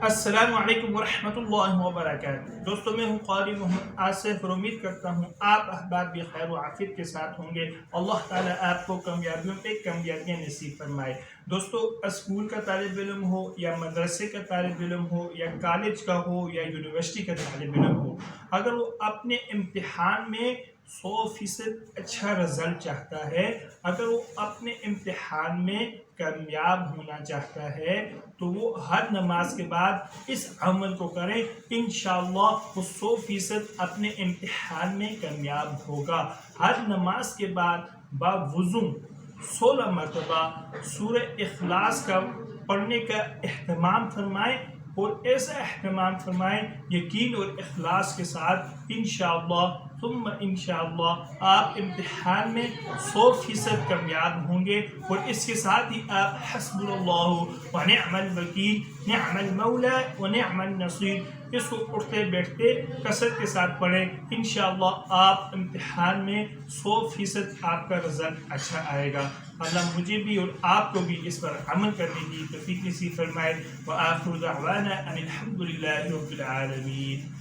السلام علیکم ورحمۃ اللہ وبرکاتہ۔ دوستوں میں ہوں قاری محمد آصف اور امید کرتا ہوں آپ احباب بھی خیر و عافیت کے ساتھ ہوں گے۔ اللہ تعالیٰ آپ کو کامیابیوں پہ کامیابیاں نصیب فرمائے۔ دوستو، اسکول کا طالب علم ہو یا مدرسے کا طالب علم ہو یا کالج کا ہو یا یونیورسٹی کا طالب علم ہو، اگر وہ اپنے امتحان میں 100% اچھا رزلٹ چاہتا ہے، اگر وہ اپنے امتحان میں کامیاب ہونا چاہتا ہے، تو وہ ہر نماز کے بعد اس عمل کو کریں، انشاءاللہ وہ 100% اپنے امتحان میں کامیاب ہوگا۔ ہر نماز کے بعد باوضو 16 مرتبہ سورہ اخلاص کا پڑھنے کا اہتمام فرمائیں، اور ایسا اہتمام فرمائیں یقین اور اخلاص کے ساتھ، انشاءاللہ ثم انشاءاللہ آپ امتحان میں 100% کامیاب ہوں گے۔ اور اس کے ساتھ ہی آپ حسب اللہ و نعم الوکیل، نعم المولا و نعم النصیر، اس کو اٹھتے بیٹھتے کثرت کے ساتھ پڑھیں، انشاءاللہ آپ امتحان میں 100% آپ کا رزلٹ اچھا آئے گا۔ اللہ مجھے بھی اور آپ کو بھی اس پر عمل کرنے کی توفیق نصیب فرمائے۔ وآخر دعوانا ان الحمد للہ رب العالمین۔